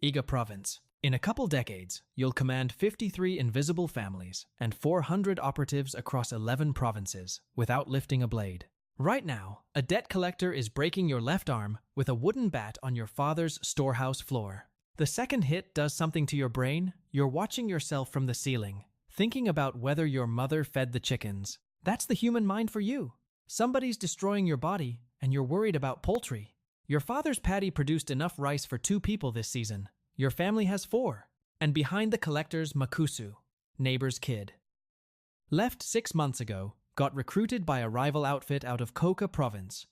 Iga Province. In a couple decades, you'll command 53 invisible families and 400 operatives across 11 provinces without lifting a blade. Right now, a debt collector is breaking your left arm with a wooden bat on your father's storehouse floor. The second hit does something to your brain. You're watching yourself from the ceiling, thinking about whether your mother fed the chickens. That's the human mind for you. Somebody's destroying your body, and you're worried about poultry. Your father's paddy produced enough rice for 2 people this season. Your family has 4. And behind the collector's Makusu, neighbor's kid. Left 6 months ago, got recruited by a rival outfit out of Koka province.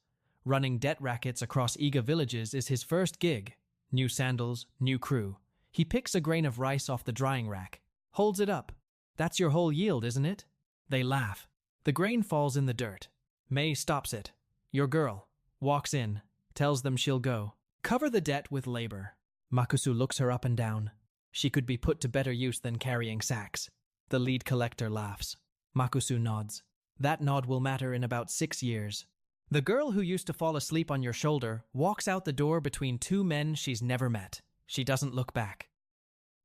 Running debt rackets across Iga villages is his first gig. New sandals, new crew. He picks a grain of rice off the drying rack, holds it up. That's your whole yield, isn't it? They laugh. The grain falls in the dirt. May stops it. Your girl walks in, tells them she'll go. Cover the debt with labor. Makusu looks her up and down. She could be put to better use than carrying sacks. The lead collector laughs. Makusu nods. That nod will matter in about 6 years. The girl who used to fall asleep on your shoulder walks out the door between 2 men she's never met. She doesn't look back.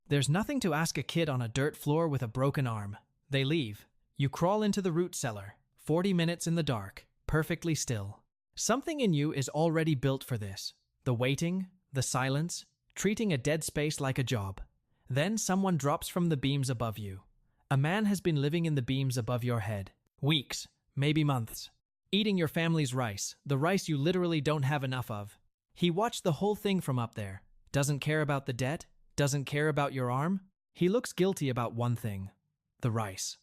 There's nothing to ask a kid on a dirt floor with a broken arm. They leave. You crawl into the root cellar. 40 minutes in the dark, perfectly still. Something in you is already built for this. The waiting, the silence, treating a dead space like a job. Then someone drops from the beams above you. A man has been living in the beams above your head. Weeks, maybe months. Eating your family's rice, the rice you literally don't have enough of. He watched the whole thing from up there. Doesn't care about the debt, doesn't care about your arm. He looks guilty about one thing. The rice.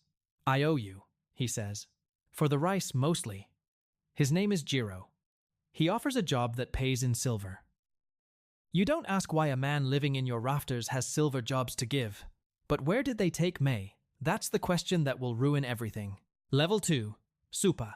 I owe you, he says. For the rice, mostly. His name is Jiro. He offers a job that pays in silver. You don't ask why a man living in your rafters has silver jobs to give. But where did they take May? That's the question that will ruin everything. Level 2. Supa.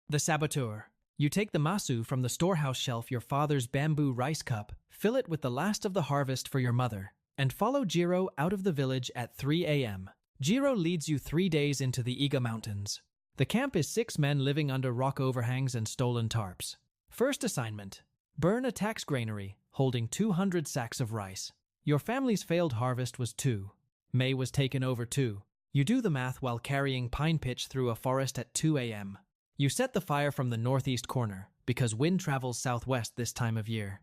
The saboteur. You take the masu from the storehouse shelf, your father's bamboo rice cup, fill it with the last of the harvest for your mother, and follow Jiro out of the village at 3 a.m. Jiro leads you 3 days into the Iga Mountains. The camp is 6 men living under rock overhangs and stolen tarps. First assignment. Burn a tax granary, holding 200 sacks of rice. Your family's failed harvest was 2. May was taken over too. You do the math while carrying pine pitch through a forest at 2 a.m. You set the fire from the northeast corner, because wind travels southwest this time of year.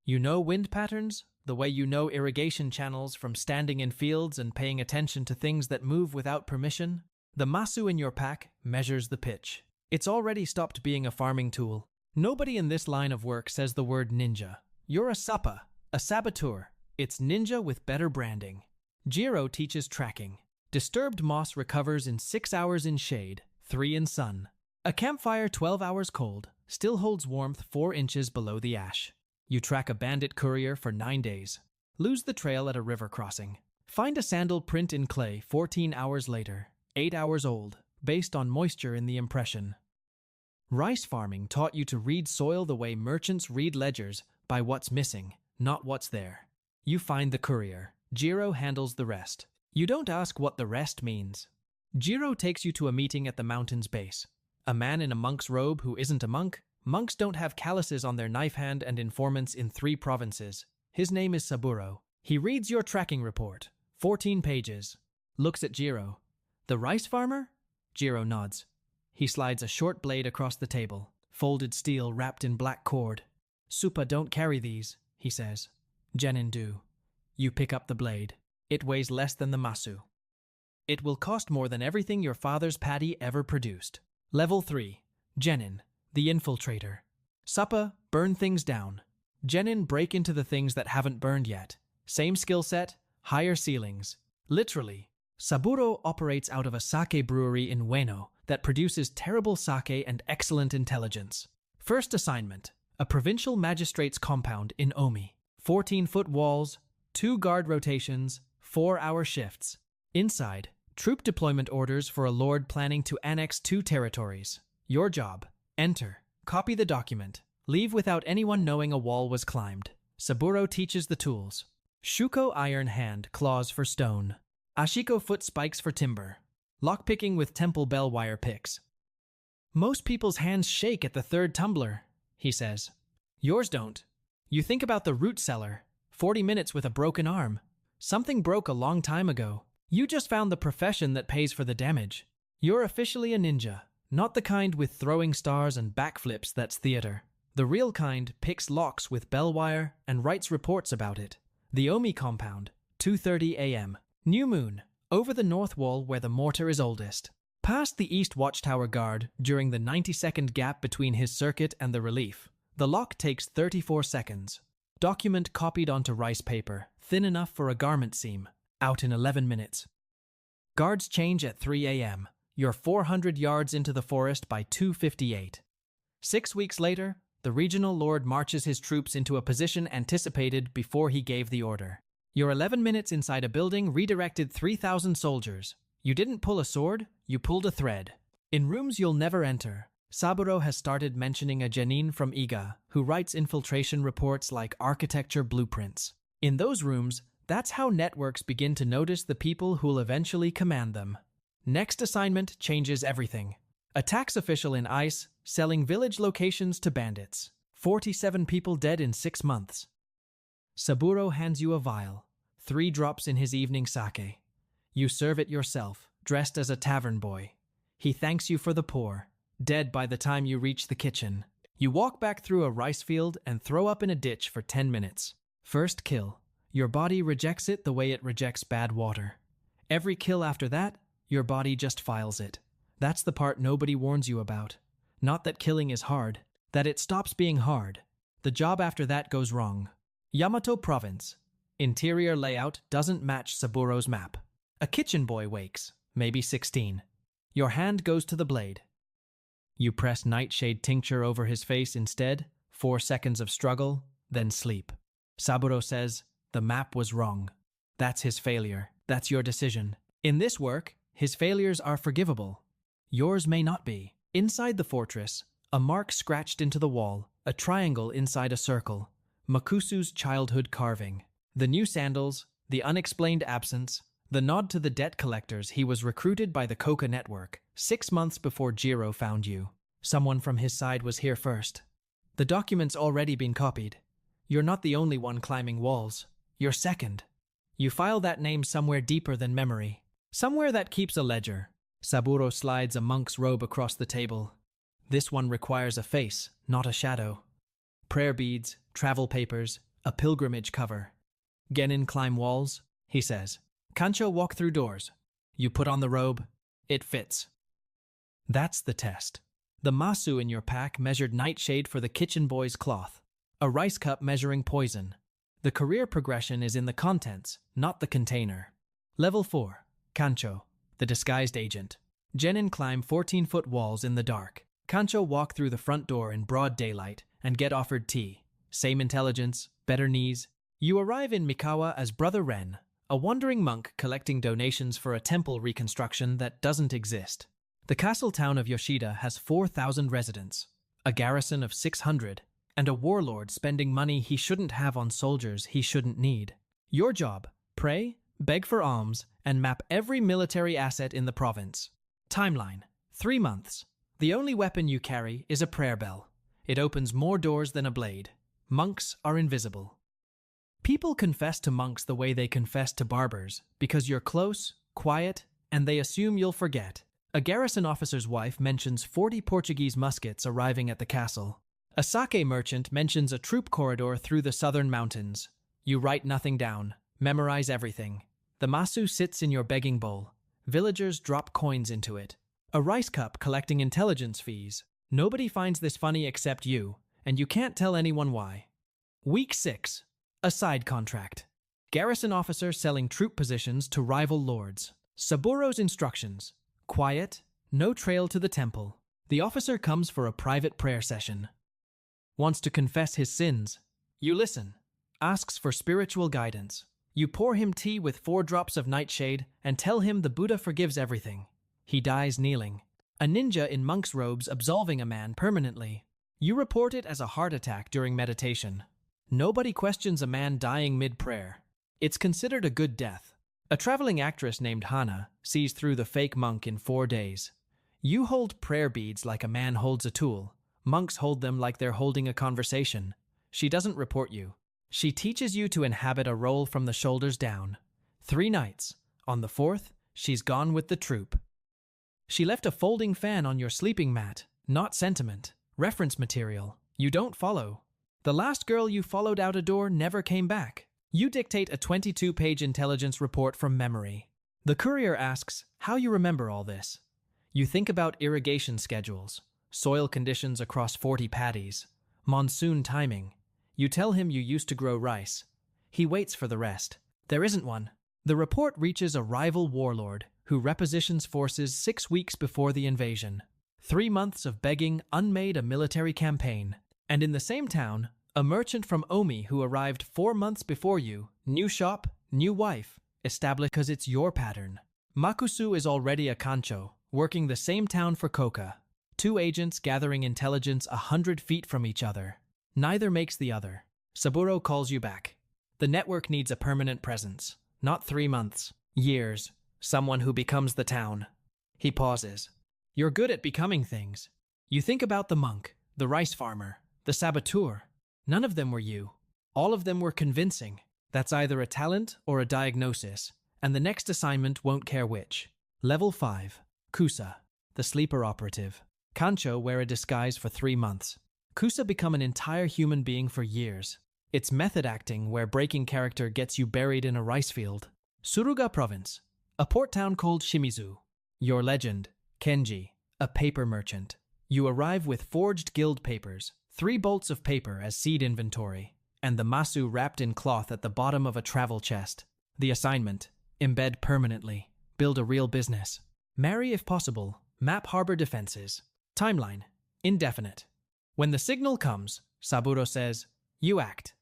You know wind patterns, the way you know irrigation channels from standing in fields and paying attention to things that move without permission? The masu in your pack measures the pitch. It's already stopped being a farming tool. Nobody in this line of work says the word ninja. You're a sapa, a saboteur. It's ninja with better branding. Jiro teaches tracking. Disturbed moss recovers in 6 hours in shade, 3 in sun. A campfire 12 hours cold still holds warmth 4 inches below the ash. You track a bandit courier for 9 days. Lose the trail at a river crossing. Find a sandal print in clay 14 hours later, 8 hours old, based on moisture in the impression. Rice farming taught you to read soil the way merchants read ledgers, by what's missing, not what's there. You find the courier. Jiro handles the rest. You don't ask what the rest means. Jiro takes you to a meeting at the mountain's base. A man in a monk's robe who isn't a monk. Monks don't have calluses on their knife hand and informants in 3 provinces. His name is Saburo. He reads your tracking report. 14 pages. Looks at Jiro. The rice farmer? Jiro nods. He slides a short blade across the table. Folded steel wrapped in black cord. Supa don't carry these, he says. Genin do. You pick up the blade. It weighs less than the masu. It will cost more than everything your father's paddy ever produced. Level 3. Genin, the infiltrator. Supa, burn things down. Genin, break into the things that haven't burned yet. Same skill set, higher ceilings. Literally. Saburo operates out of a sake brewery in Ueno that produces terrible sake and excellent intelligence. First assignment. A provincial magistrate's compound in Omi. 14-foot walls, 2 guard rotations, 4-hour shifts. Inside, troop deployment orders for a lord planning to annex 2 territories. Your job. Enter. Copy the document. Leave without anyone knowing a wall was climbed. Saburo teaches the tools. Shuko iron hand, claws for stone. Ashiko foot spikes for timber. Lockpicking with temple bell wire picks. Most people's hands shake at the 3rd tumbler, he says. Yours don't. You think about the root cellar. 40 minutes with a broken arm. Something broke a long time ago. You just found the profession that pays for the damage. You're officially a ninja, not the kind with throwing stars and backflips that's theater. The real kind picks locks with bell wire and writes reports about it. The Omi compound, 2:30 a.m. New moon, over the north wall where the mortar is oldest. Past the east watchtower guard during the 90-second gap between his circuit and the relief. The lock takes 34 seconds. Document copied onto rice paper, thin enough for a garment seam. Out in 11 minutes. Guards change at 3 a.m. You're 400 yards into the forest by 2:58. 6 weeks later, the regional lord marches his troops into a position anticipated before he gave the order. You're 11 minutes inside a building redirected 3,000 soldiers. You didn't pull a sword, you pulled a thread. In rooms you'll never enter, Saburo has started mentioning a genin from Iga who writes infiltration reports like architecture blueprints. In those rooms, that's how networks begin to notice the people who'll eventually command them. Next assignment changes everything. A tax official in ICE selling village locations to bandits. 47 people dead in 6 months. Saburo hands you a vial, 3 drops in his evening sake. You serve it yourself, dressed as a tavern boy. He thanks you for the pour, dead by the time you reach the kitchen. You walk back through a rice field and throw up in a ditch for 10 minutes. First kill. Your body rejects it the way it rejects bad water. Every kill after that, your body just files it. That's the part nobody warns you about. Not that killing is hard, that it stops being hard. The job after that goes wrong. Yamato Province. Interior layout doesn't match Saburo's map. A kitchen boy wakes, maybe 16. Your hand goes to the blade. You press nightshade tincture over his face instead, 4 seconds of struggle, then sleep. Saburo says, the map was wrong. That's his failure. That's your decision. In this work, his failures are forgivable. Yours may not be. Inside the fortress, a mark scratched into the wall, a triangle inside a circle. Makusu's childhood carving. The new sandals, the unexplained absence, the nod to the debt collectors he was recruited by the Coca network 6 months before Jiro found you. Someone from his side was here first. The document's already been copied. You're not the only one climbing walls. You're second. You file that name somewhere deeper than memory. Somewhere that keeps a ledger. Saburo slides a monk's robe across the table. This one requires a face, not a shadow. Prayer beads, travel papers, a pilgrimage cover. Genin climb walls, he says. Kancho walk through doors. You put on the robe. It fits. That's the test. The masu in your pack measured nightshade for the kitchen boy's cloth. A rice cup measuring poison. The career progression is in the contents, not the container. Level 4. Kancho, the disguised agent. Genin climb 14-foot walls in the dark. Kancho walk through the front door in broad daylight and get offered tea. Same intelligence, better knees. You arrive in Mikawa as Brother Ren, a wandering monk collecting donations for a temple reconstruction that doesn't exist. The castle town of Yoshida has 4,000 residents, a garrison of 600, and a warlord spending money he shouldn't have on soldiers he shouldn't need. Your job, pray, beg for alms, and map every military asset in the province. Timeline, 3 months. The only weapon you carry is a prayer bell. It opens more doors than a blade. Monks are invisible. People confess to monks the way they confess to barbers, because you're close, quiet, and they assume you'll forget. A garrison officer's wife mentions 40 Portuguese muskets arriving at the castle. A sake merchant mentions a troop corridor through the southern mountains. You write nothing down, memorize everything. The masu sits in your begging bowl. Villagers drop coins into it. A rice cup collecting intelligence fees. Nobody finds this funny except you, and you can't tell anyone why. Week 6. A side contract. Garrison officer selling troop positions to rival lords. Saburo's instructions. Quiet, no trail to the temple. The officer comes for a private prayer session. Wants to confess his sins. You listen. Asks for spiritual guidance. You pour him tea with 4 drops of nightshade and tell him the Buddha forgives everything. He dies kneeling. A ninja in monk's robes absolving a man permanently. You report it as a heart attack during meditation. Nobody questions a man dying mid-prayer. It's considered a good death. A traveling actress named Hana sees through the fake monk in 4 days. You hold prayer beads like a man holds a tool. Monks hold them like they're holding a conversation. She doesn't report you. She teaches you to inhabit a role from the shoulders down. 3 nights. On the 4th, she's gone with the troop. She left a folding fan on your sleeping mat, not sentiment, reference material. You don't follow. The last girl you followed out a door never came back. You dictate a 22-page intelligence report from memory. The courier asks how you remember all this. You think about irrigation schedules, soil conditions across 40 paddies, monsoon timing. You tell him you used to grow rice. He waits for the rest. There isn't one. The report reaches a rival warlord who repositions forces 6 weeks before the invasion. 3 months of begging unmade a military campaign. And in the same town, a merchant from Omi who arrived 4 months before you, new shop, new wife, established because it's your pattern. Makusu is already a kancho, working the same town for Koka. 2 agents gathering intelligence 100 feet from each other. Neither makes the other. Saburo calls you back. The network needs a permanent presence. Not 3 months. Years. Someone who becomes the town. He pauses. You're good at becoming things. You think about the monk, the rice farmer, the saboteur. None of them were you. All of them were convincing. That's either a talent or a diagnosis, and the next assignment won't care which. Level 5. Kusa, the sleeper operative. Kancho wear a disguise for 3 months. Kusa become an entire human being for years. It's method acting where breaking character gets you buried in a rice field. Suruga Province, a port town called Shimizu. Your legend, Kenji, a paper merchant. You arrive with forged guild papers, 3 bolts of paper as seed inventory, and the masu wrapped in cloth at the bottom of a travel chest. The assignment, embed permanently, build a real business. Marry if possible, map harbor defenses. Timeline, indefinite. When the signal comes, Saburo says, you act.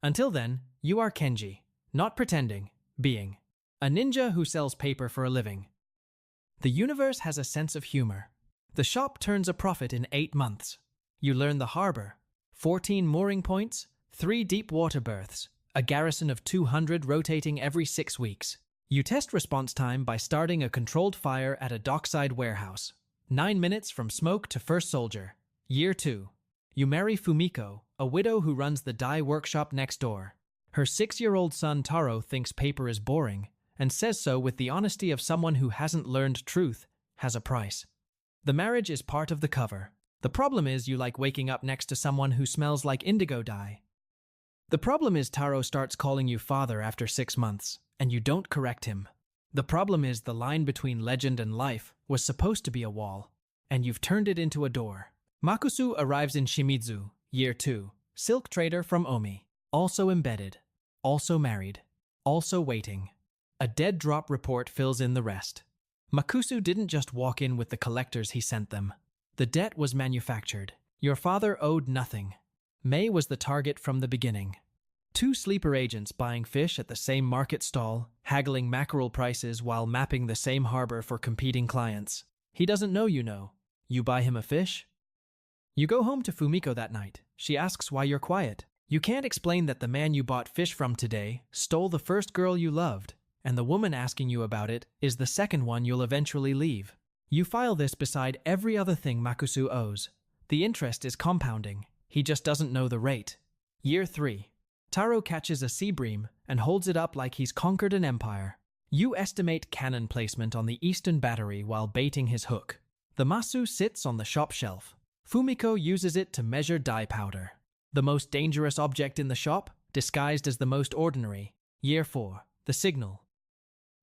Until then, you are Kenji, not pretending, being. A ninja who sells paper for a living. The universe has a sense of humor. The shop turns a profit in 8 months. You learn the harbor. 14 mooring points, 3 deep water berths, a garrison of 200 rotating every 6 weeks. You test response time by starting a controlled fire at a dockside warehouse. 9 minutes from smoke to first soldier. Year 2. You marry Fumiko, a widow who runs the dye workshop next door. Her 6-year-old son Taro thinks paper is boring, and says so with the honesty of someone who hasn't learned truth, has a price. The marriage is part of the cover. The problem is you like waking up next to someone who smells like indigo dye. The problem is Taro starts calling you father after 6 months, and you don't correct him. The problem is the line between legend and life was supposed to be a wall, and you've turned it into a door. Makusu arrives in Shimizu, Year 2, silk trader from Omi, also embedded, also married, also waiting. A dead drop report fills in the rest. Makusu didn't just walk in with the collectors he sent them. The debt was manufactured. Your father owed nothing. May was the target from the beginning. 2 sleeper agents buying fish at the same market stall, haggling mackerel prices while mapping the same harbor for competing clients. He doesn't know you know. You buy him a fish? You go home to Fumiko that night. She asks why you're quiet. You can't explain that the man you bought fish from today stole the first girl you loved, and the woman asking you about it is the second one you'll eventually leave. You file this beside every other thing Makusu owes. The interest is compounding. He just doesn't know the rate. Year 3. Taro catches a sea bream and holds it up like he's conquered an empire. You estimate cannon placement on the eastern battery while baiting his hook. The masu sits on the shop shelf. Fumiko uses it to measure dye powder. The most dangerous object in the shop, disguised as the most ordinary. Year 4. The signal.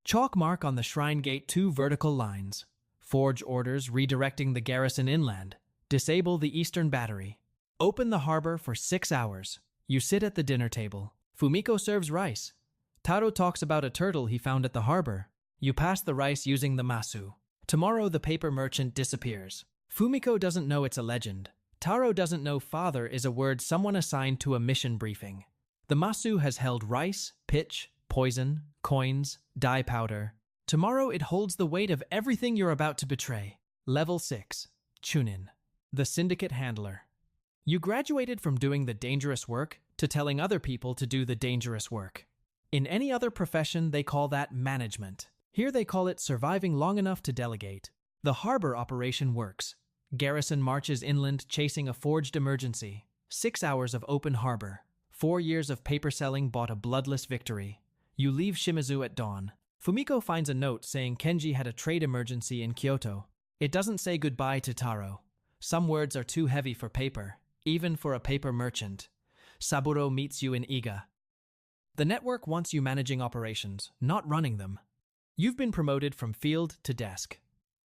Chalk mark on the shrine gate 2 vertical lines. Forge orders redirecting the garrison inland. Disable the eastern battery. Open the harbor for 6 hours. You sit at the dinner table. Fumiko serves rice. Taro talks about a turtle he found at the harbor. You pass the rice using the masu. Tomorrow the paper merchant disappears. Fumiko doesn't know it's a legend. Taro doesn't know father is a word someone assigned to a mission briefing. The masu has held rice, pitch, poison, coins, dye powder. Tomorrow it holds the weight of everything you're about to betray. Level 6. Chunin. The syndicate handler. You graduated from doing the dangerous work to telling other people to do the dangerous work. In any other profession, they call that management. Here they call it surviving long enough to delegate. The harbor operation works. Garrison marches inland chasing a forged emergency. 6 hours of open harbor. 4 years of paper selling bought a bloodless victory. You leave Shimizu at dawn. Fumiko finds a note saying Kenji had a trade emergency in Kyoto. It doesn't say goodbye to Taro. Some words are too heavy for paper, even for a paper merchant. Saburo meets you in Iga. The network wants you managing operations, not running them. You've been promoted from field to desk.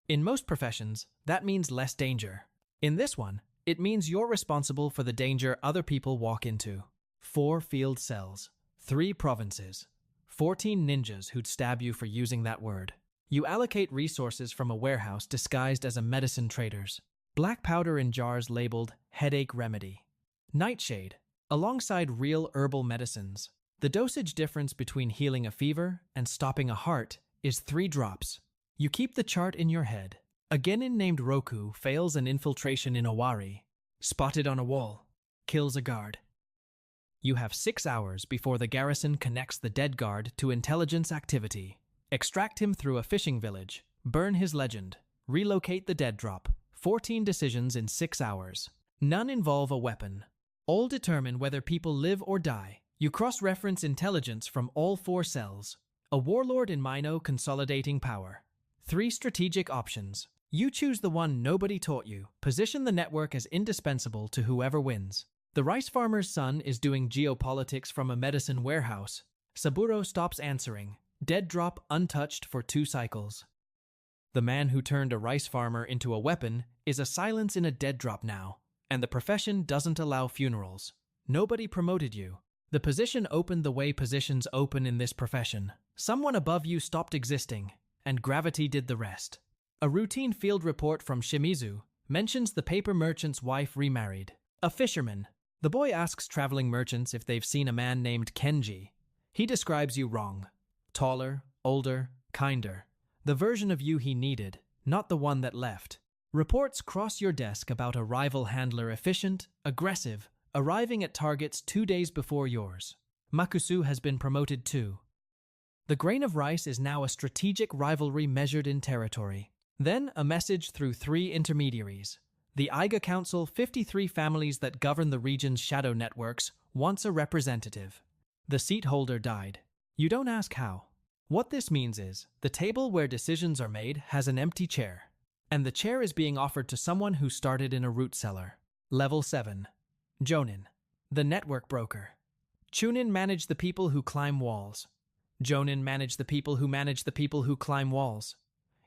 In most professions, that means less danger. In this one, it means you're responsible for the danger other people walk into. 4 field cells, 3 provinces, 14 ninjas who'd stab you for using that word. You allocate resources from a warehouse disguised as a medicine trader's. Black powder in jars labeled headache remedy. Nightshade, alongside real herbal medicines. The dosage difference between healing a fever and stopping a heart is 3 drops. You keep the chart in your head. A genin named Roku fails an infiltration in Owari. Spotted on a wall. Kills a guard. You have 6 hours before the garrison connects the dead guard to intelligence activity. Extract him through a fishing village. Burn his legend. Relocate the dead drop. 14 decisions in 6 hours. None involve a weapon. All determine whether people live or die. You cross-reference intelligence from all 4 cells. A warlord in Mino consolidating power. 3 strategic options. You choose the one nobody taught you. Position the network as indispensable to whoever wins. The rice farmer's son is doing geopolitics from a medicine warehouse. Saburo stops answering. Dead drop untouched for 2 cycles. The man who turned a rice farmer into a weapon is a silence in a dead drop now, and the profession doesn't allow funerals. Nobody promoted you. The position opened the way positions open in this profession. Someone above you stopped existing, and gravity did the rest. A routine field report from Shimizu mentions the paper merchant's wife remarried. A fisherman. The boy asks traveling merchants if they've seen a man named Kenji. He describes you wrong. Taller, older, kinder. The version of you he needed, not the one that left. Reports cross your desk about a rival handler efficient, aggressive, arriving at targets 2 days before yours. Makusu has been promoted too. The grain of rice is now a strategic rivalry measured in territory. Then a message through 3 intermediaries. The Iga Council, 53 families that govern the region's shadow networks, wants a representative. The seat holder died. You don't ask how. What this means is, the table where decisions are made has an empty chair, and the chair is being offered to someone who started in a root cellar. Level 7. Jonin, the network broker. Chunin manage the people who climb walls. Jonin manage the people who manage the people who climb walls.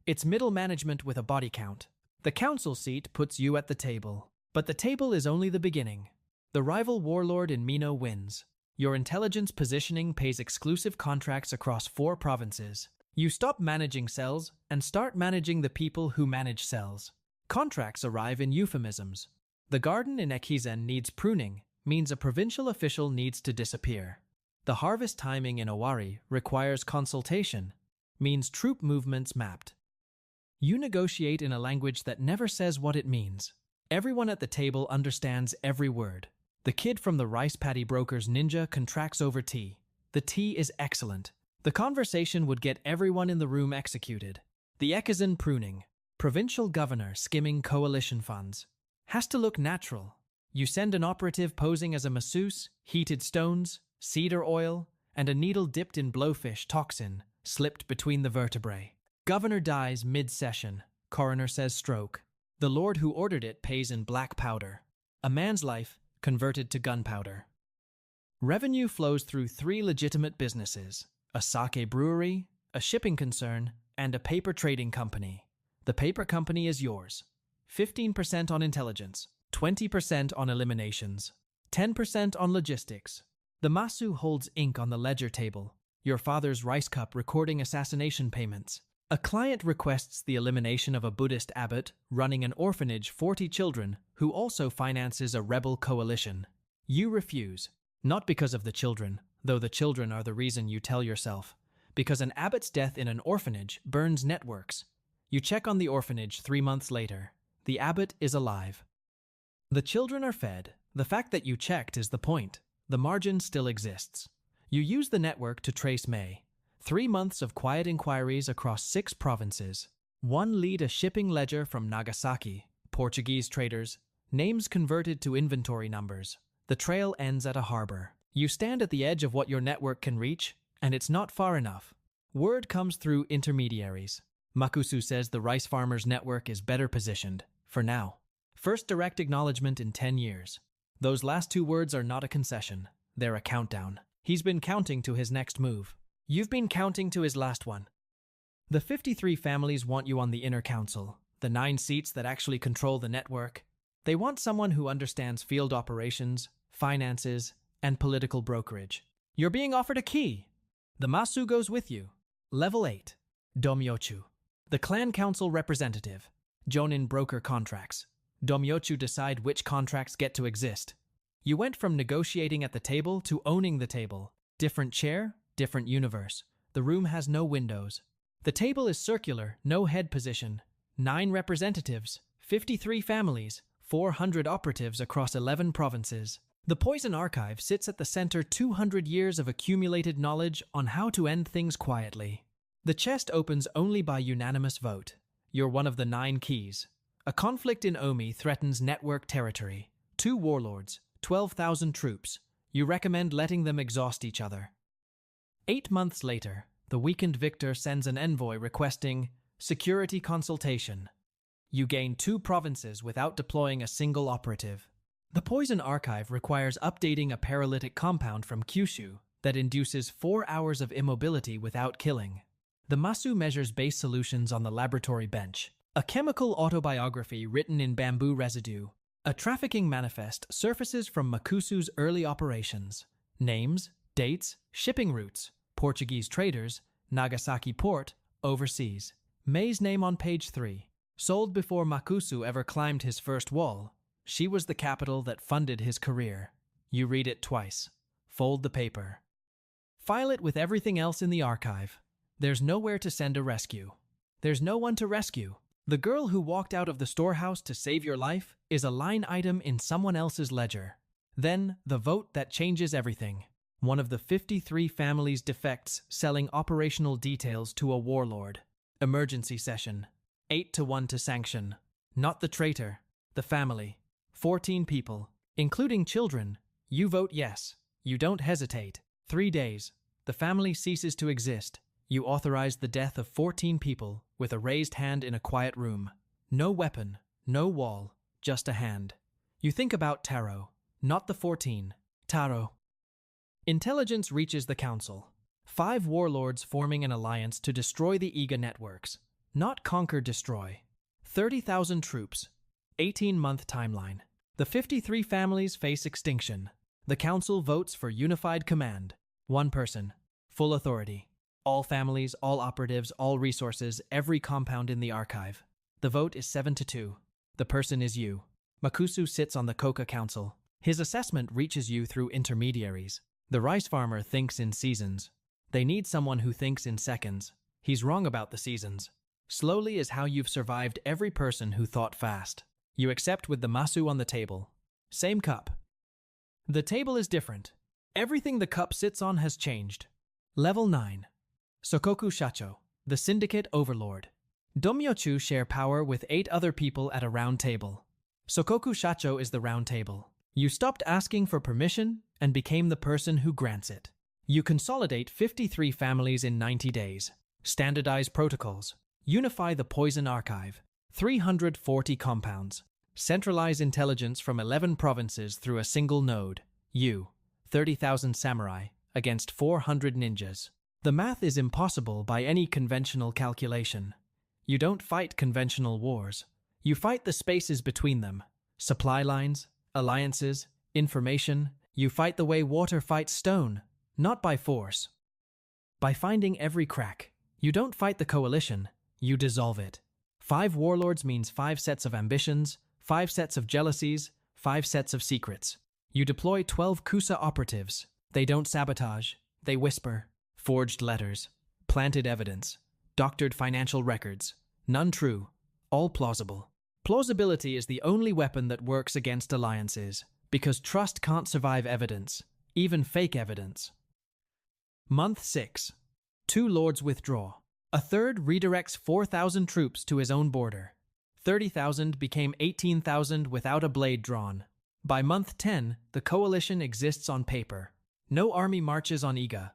It's middle management with a body count. The council seat puts you at the table, but the table is only the beginning. The rival warlord in Mino wins. Your intelligence positioning pays exclusive contracts across 4 provinces. You stop managing cells and start managing the people who manage cells. Contracts arrive in euphemisms. The garden in Ekizen needs pruning, means a provincial official needs to disappear. The harvest timing in Owari requires consultation, means troop movements mapped. You negotiate in a language that never says what it means. Everyone at the table understands every word. The kid from the rice paddy broker's ninja contracts over tea. The tea is excellent. The conversation would get everyone in the room executed. The Ekizen pruning. Provincial governor skimming coalition funds. Has to look natural. You send an operative posing as a masseuse, heated stones, cedar oil, and a needle dipped in blowfish toxin slipped between the vertebrae. Governor dies mid-session. Coroner says stroke. The lord who ordered it pays in black powder. A man's life converted to gunpowder. Revenue flows through 3 legitimate businesses: a sake brewery, a shipping concern, and a paper trading company. The paper company is yours. 15% on intelligence, 20% on eliminations, 10% on logistics. The Masu holds ink on the ledger table, your father's rice cup recording assassination payments. A client requests the elimination of a Buddhist abbot running an orphanage 40 children who also finances a rebel coalition. You refuse, not because of the children, though the children are the reason you tell yourself, because an abbot's death in an orphanage burns networks. You check on the orphanage 3 months later. The abbot is alive. The children are fed. The fact that you checked is the point. The margin still exists. You use the network to trace May. 3 months of quiet inquiries across 6 provinces. 1 lead a shipping ledger from Nagasaki, Portuguese traders, names converted to inventory numbers. The trail ends at a harbor. You stand at the edge of what your network can reach, and it's not far enough. Word comes through intermediaries. Makusu says the rice farmer's network is better positioned, for now. First direct acknowledgement in 10 years. Those last 2 words are not a concession, they're a countdown. He's been counting to his next move. You've been counting to his last one. The 53 families want you on the inner council, the 9 seats that actually control the network. They want someone who understands field operations, finances, and political brokerage. You're being offered a key. The Masu goes with you. Level 8. Domyochu. The clan council representative. Jonin broker contracts. Domyochu decide which contracts get to exist. You went from negotiating at the table to owning the table. Different chair, different universe. The room has no windows. The table is circular, no head position. 9 representatives, 53 families, 400 operatives across 11 provinces. The Poison Archive sits at the center, 200 years of accumulated knowledge on how to end things quietly. The chest opens only by unanimous vote. You're one of the 9 keys. A conflict in Omi threatens network territory. 2 warlords, 12,000 troops. You recommend letting them exhaust each other. 8 months later, the weakened victor sends an envoy requesting security consultation. You gain 2 provinces without deploying a single operative. The Poison Archive requires updating a paralytic compound from Kyushu that induces 4 hours of immobility without killing. The Masu measures base solutions on the laboratory bench. A chemical autobiography written in bamboo residue. A trafficking manifest surfaces from Makusu's early operations. Names, dates, shipping routes, Portuguese traders, Nagasaki port, overseas. May's name on page 3. Sold before Makusu ever climbed his first wall. She was the capital that funded his career. You read it twice. Fold the paper. File it with everything else in the archive. There's nowhere to send a rescue. There's no one to rescue. The girl who walked out of the storehouse to save your life is a line item in someone else's ledger. Then, the vote that changes everything. One of the 53 families defects, selling operational details to a warlord. Emergency session. 8-1 to sanction. Not the traitor, the family. 14 people, including children. You vote yes. You don't hesitate. 3 days. The family ceases to exist. You authorize the death of 14 people with a raised hand in a quiet room. No weapon, no wall, just a hand. You think about Taro, not the 14. Taro. Intelligence reaches the council. 5 warlords forming an alliance to destroy the Iga networks. Not conquer, destroy. 30,000 troops. 18-month timeline. The 53 families face extinction. The council votes for unified command. 1 person. Full authority. All families, all operatives, all resources, every compound in the archive. The vote is 7-2. The person is you. Makusu sits on the Koka Council. His assessment reaches you through intermediaries. The rice farmer thinks in seasons. They need someone who thinks in seconds. He's wrong about the seasons. Slowly is how you've survived every person who thought fast. You accept with the Masu on the table. Same cup. The table is different. Everything the cup sits on has changed. Level 9. Sokoku Shacho, the syndicate overlord. Domyochu share power with 8 other people at a round table. Sokoku Shacho is the round table. You stopped asking for permission and became the person who grants it. You consolidate 53 families in 90 days. Standardize protocols. Unify the Poison Archive. 340 compounds. Centralize intelligence from 11 provinces through a single node. You. 30,000 samurai against 400 ninjas. The math is impossible by any conventional calculation. You don't fight conventional wars. You fight the spaces between them. Supply lines, alliances, information. You fight the way water fights stone, not by force. By finding every crack. You don't fight the coalition, you dissolve it. 5 warlords means 5 sets of ambitions, 5 sets of jealousies, 5 sets of secrets. You deploy 12 Kusa operatives. They don't sabotage, they whisper. Forged letters, planted evidence, doctored financial records. None true, all plausible. Plausibility is the only weapon that works against alliances, because trust can't survive evidence, even fake evidence. Month 6. 2 lords withdraw. A third redirects 4,000 troops to his own border. 30,000 became 18,000 without a blade drawn. By month 10, the coalition exists on paper. No army marches on Iga.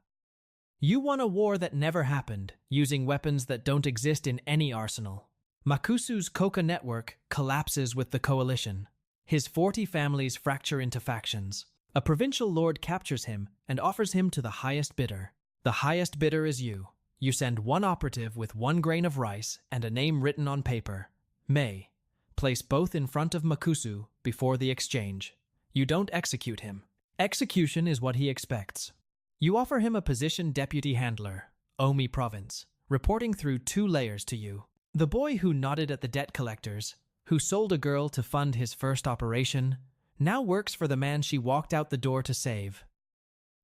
You won a war that never happened, using weapons that don't exist in any arsenal. Makusu's Koka network collapses with the coalition. His 40 families fracture into factions. A provincial lord captures him and offers him to the highest bidder. The highest bidder is you. You send one operative with 1 grain of rice and a name written on paper. May. Place both in front of Makusu before the exchange. You don't execute him. Execution is what he expects. You offer him a position deputy handler, Omi province, reporting through 2 layers to you. The boy who nodded at the debt collectors, who sold a girl to fund his first operation, now works for the man she walked out the door to save.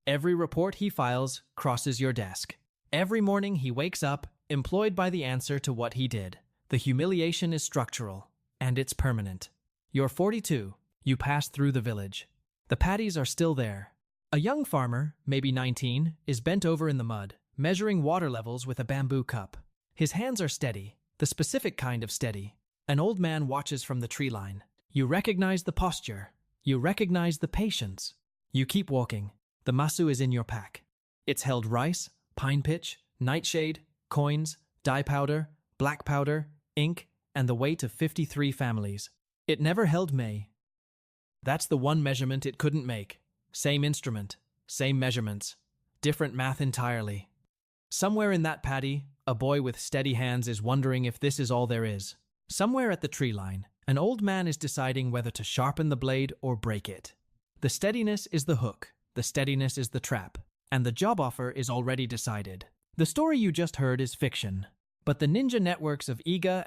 Every report he files crosses your desk. Every morning he wakes up, employed by the answer to what he did. The humiliation is structural, and it's permanent. You're 42. You pass through the village. The paddies are still there. A young farmer, maybe 19, is bent over in the mud, measuring water levels with a bamboo cup. His hands are steady, the specific kind of steady. An old man watches from the tree line. You recognize the posture. You recognize the patience. You keep walking. The masu is in your pack. It's held rice, pine pitch, nightshade, coins, dye powder, black powder, ink, and the weight of 53 families. It never held May. That's the one measurement it couldn't make. Same instrument, same measurements, different math entirely. Somewhere in that paddy, a boy with steady hands is wondering if this is all there is. Somewhere at the tree line, an old man is deciding whether to sharpen the blade or break it. The steadiness is the hook, the steadiness is the trap, and the job offer is already decided. The story you just heard is fiction, but the ninja networks of Iga and